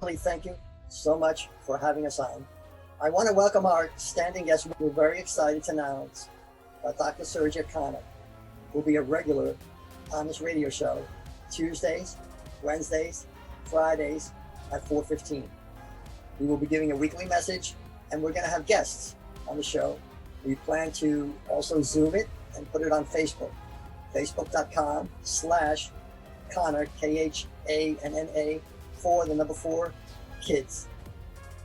Thank you so much for having us on. I want to welcome our standing guest. We're very excited to announce Dr. Surajit Khanna will be a regular on this radio show Tuesdays, Wednesdays, Fridays at 4:15. We will be giving a weekly message, and we're going to have guests on the show. We plan to also Zoom it and put it on Facebook, facebook.com/Khanna, Khanna, 4 kids.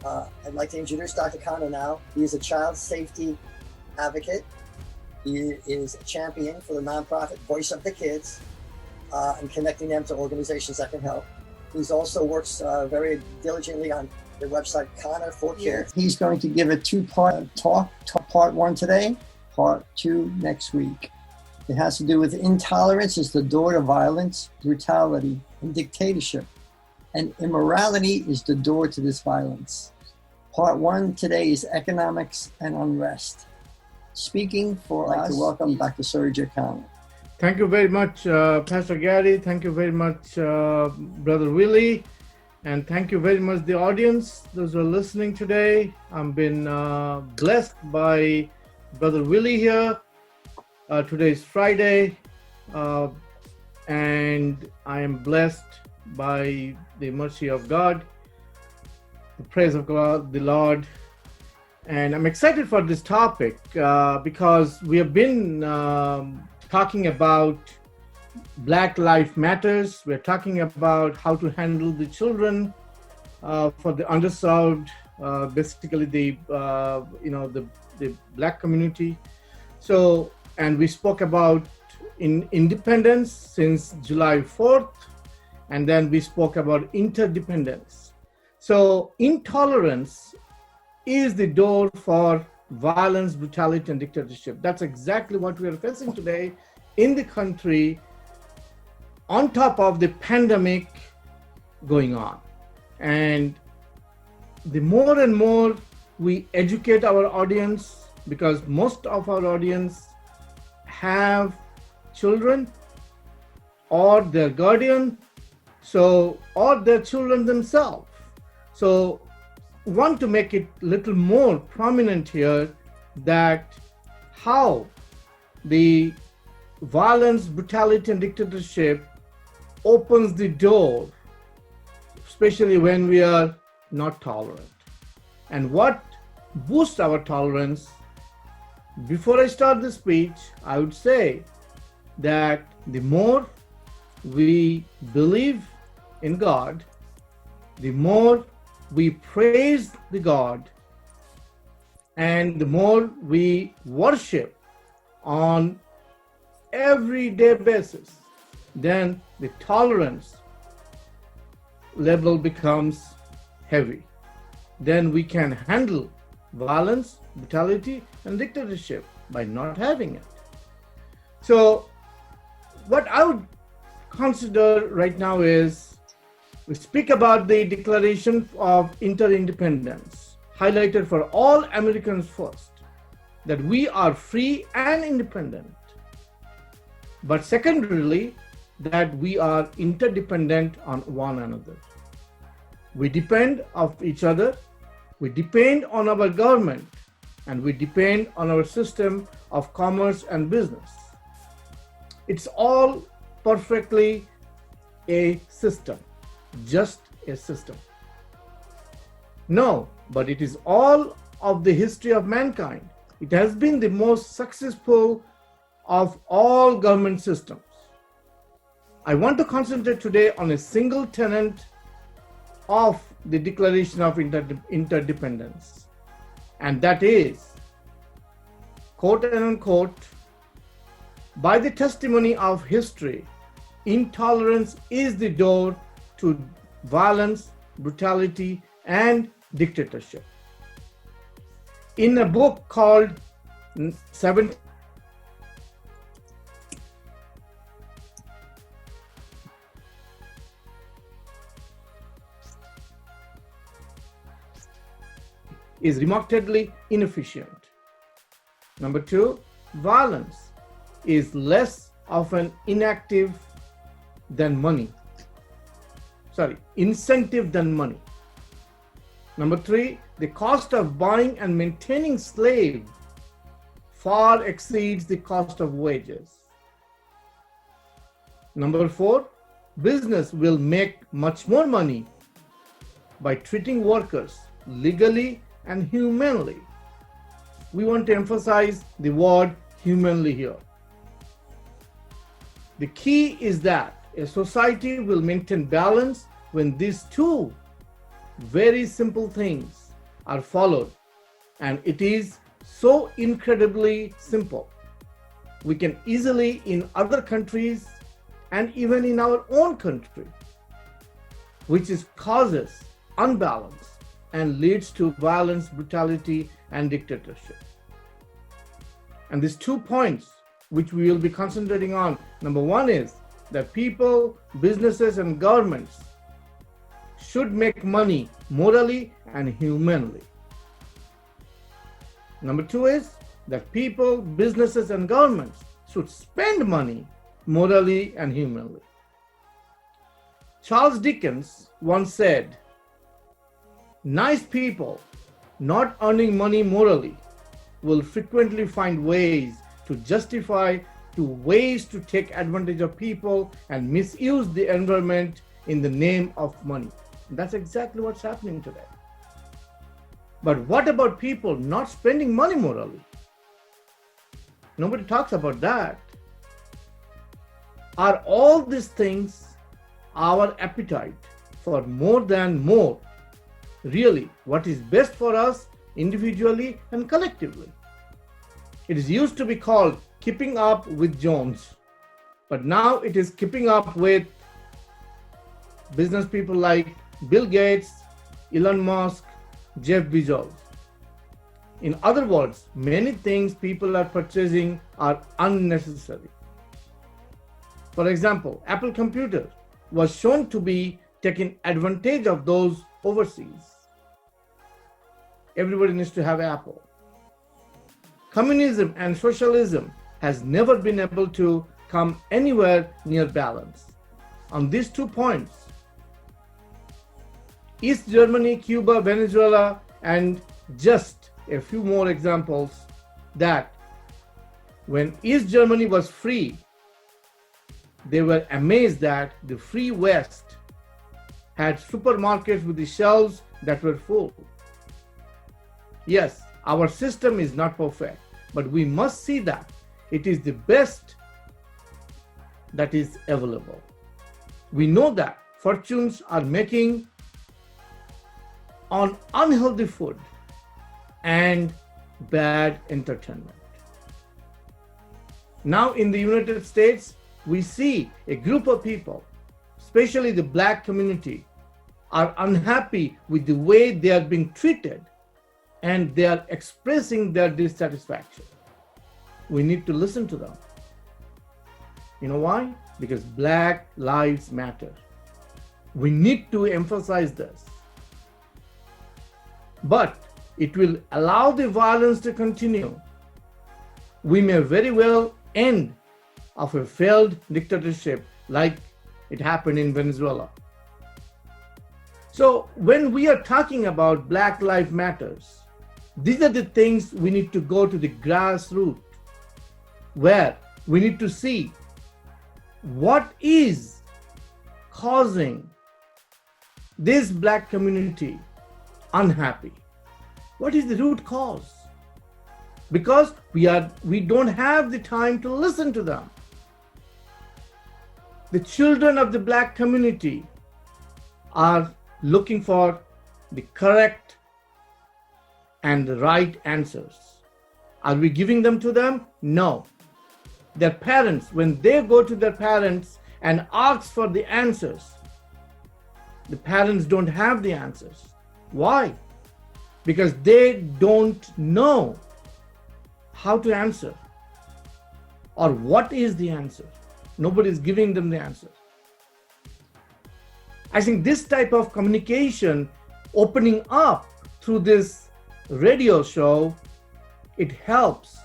I'd like to introduce Dr. Khanna now. He is a child safety advocate. He is a champion for the nonprofit Voice of the Kids and connecting them to organizations that can help. He also works very diligently on the website Khanna for Kids. He's going to give a two-part talk, part one today, part two next week. It has to do with intolerance is the door to violence, brutality, and dictatorship. And immorality is the door to this violence. Part one today is economics and unrest. Speaking for us, welcome Dr. Surajit Khanna. Thank you very much, Pastor Gary. Thank you very much, Brother Willie. And thank you very much, the audience, those who are listening today. I've been blessed by Brother Willie here. Today is Friday, and I am blessed by the mercy of God, the praise of God, the Lord. And I'm excited for this topic because we have been talking about Black Lives Matters. We're talking about how to handle the children for the underserved, basically the Black community. So, and we spoke about independence since July 4th, and then we spoke about interdependence. So intolerance is the door for violence, brutality, and dictatorship. That's exactly what we are facing today in the country, on top of the pandemic going on. And the more and more we educate our audience, because most of our audience have children or their guardian, or their children themselves. So want to make it a little more prominent here that how the violence, brutality, and dictatorship opens the door, especially when we are not tolerant. And what boosts our tolerance? Before I start the speech, I would say that the more we believe in God, the more we praise the God, and the more we worship on everyday basis, then the tolerance level becomes heavy. Then we can handle violence, brutality, and dictatorship by not having it. So what I would consider right now is we speak about the Declaration of INTERdependence, highlighted for all Americans first, that we are free and independent. But secondarily, that we are interdependent on one another. We depend on each other, we depend on our government, and we depend on our system of commerce and business. It's all perfectly a system, just a system. No, but it is all of the history of mankind. It has been the most successful of all government systems. I want to concentrate today on a single tenet of the Declaration of INTERdependence, and that is, quote and unquote, by the testimony of history, intolerance is the door to violence, brutality, and dictatorship. In a book called 17 is remarkably inefficient. Number two, violence is less of an incentive than money. Number 3, the cost of buying and maintaining slave far exceeds the cost of wages. Number 4, business will make much more money by treating workers legally and humanely. We want to emphasize the word humanly here. The key is that a society will maintain balance when these two very simple things are followed, and it is so incredibly simple. We can easily in other countries and even in our own country, which is causes unbalance and leads to violence, brutality, and dictatorship. And these 2 points which we will be concentrating on, number 1 is that people, businesses, and governments should make money morally and humanly. Number 2 is that people, businesses, and governments should spend money morally and humanly. Charles Dickens once said, "Nice people not earning money morally will frequently find ways to justify ways to take advantage of people and misuse the environment in the name of money." That's exactly what's happening today. But what about people not spending money morally? Nobody talks about that. Are all these things our appetite for more than more really what is best for us individually and collectively? It is used to be called keeping up with Jones, but now it is keeping up with business people like Bill Gates, Elon Musk, Jeff Bezos. In other words, many things people are purchasing are unnecessary. For example, Apple computer was shown to be taking advantage of those overseas. Everybody needs to have Apple. Communism and socialism has never been able to come anywhere near balance. On these 2 points, East Germany, Cuba, Venezuela, and just a few more examples, that when East Germany was free, they were amazed that the free West had supermarkets with the shelves that were full. Yes, our system is not perfect, but we must see that it is the best that is available. We know that fortunes are making on unhealthy food and bad entertainment. Now in the United States, we see a group of people, especially the Black community, are unhappy with the way they are being treated, and they are expressing their dissatisfaction. We need to listen to them. You know why? Because Black lives matter. We need to emphasize this. But it will allow the violence to continue. We may very well end of a failed dictatorship like it happened in Venezuela. So when we are talking about Black Lives Matters, these are the things we need to go to the grassroots, where we need to see what is causing this Black community unhappy. What is the root cause? Because we don't have the time to listen to them. The children of the Black community are looking for the correct and the right answers. Are we giving them to them? No. Their parents, when they go to their parents and ask for the answers, the parents don't have the answers. Why? Because they don't know how to answer or what is the answer. Nobody is giving them the answer. I think this type of communication opening up through this radio show, it helps,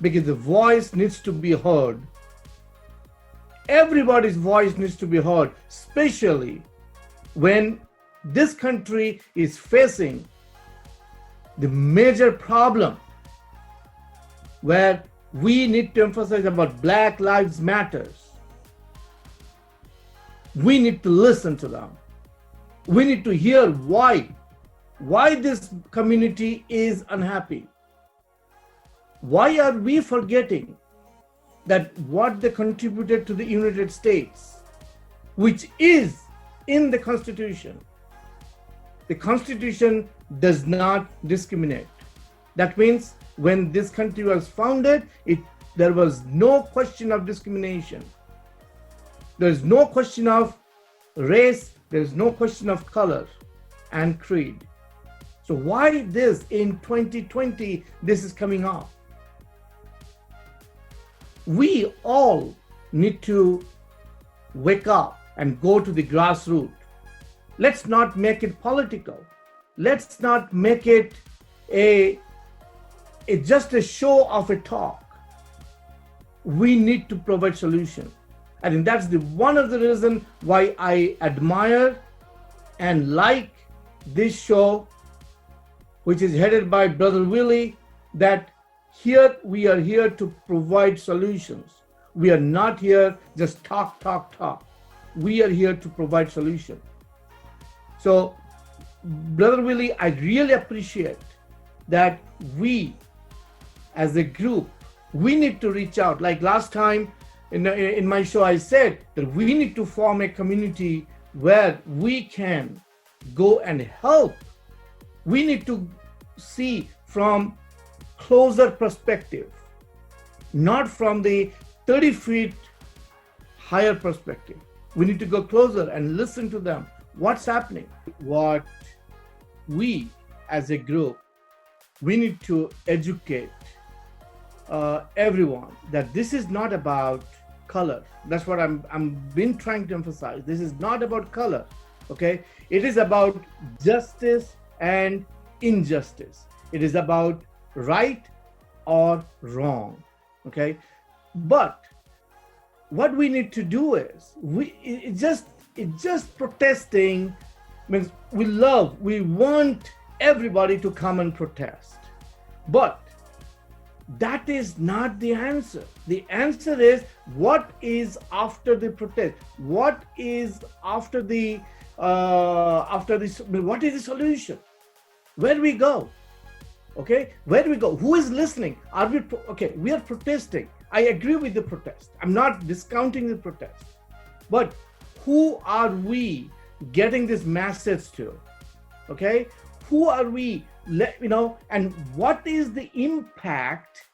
because the voice needs to be heard. Everybody's voice needs to be heard, especially when this country is facing the major problem where we need to emphasize about Black Lives Matters. We need to listen to them. We need to hear why this community is unhappy. Why are we forgetting that what they contributed to the United States, which is in the Constitution? The Constitution does not discriminate. That means when this country was founded, there was no question of discrimination. There is no question of race, there is no question of color and creed. So why this in 2020, this is coming up? We all need to wake up and go to the grassroots. Let's not make it political. Let's not make it just a show of a talk. We need to provide solution. I think that's one of the reasons why I admire and like this show, which is headed by Brother Willie, that here we are here to provide solutions. We are not here just talk. We are here to provide solutions. So, Brother Willie, I really appreciate that we, as a group, we need to reach out. Like last time in my show, I said that we need to form a community where we can go and help. We need to see from closer perspective, not from the 30 feet higher perspective. We need to go closer and listen to them. What's happening? What we as a group, we need to educate everyone that this is not about color. That's what I'm been trying to emphasize. This is not about color, okay? It is about justice and injustice. It is about right or wrong, okay? But what we need to do is, it just protesting means we want everybody to come and protest. But that is not the answer. The answer is what is after the protest? What is after this? What is the solution? Where do we go? Okay, where do we go? Who is listening? We are protesting. I agree with the protest. I'm not discounting the protest. But who are we getting this message to? Okay, who are we? And what is the impact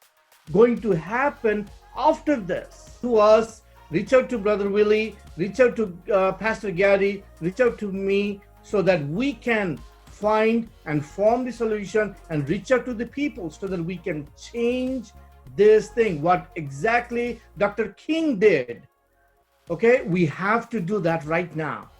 going to happen after this? To us, reach out to Brother Willie, reach out to Pastor Gary, reach out to me so that we can find and form the solution and reach out to the people so that we can change this thing. What exactly Dr. King did, okay? We have to do that right now.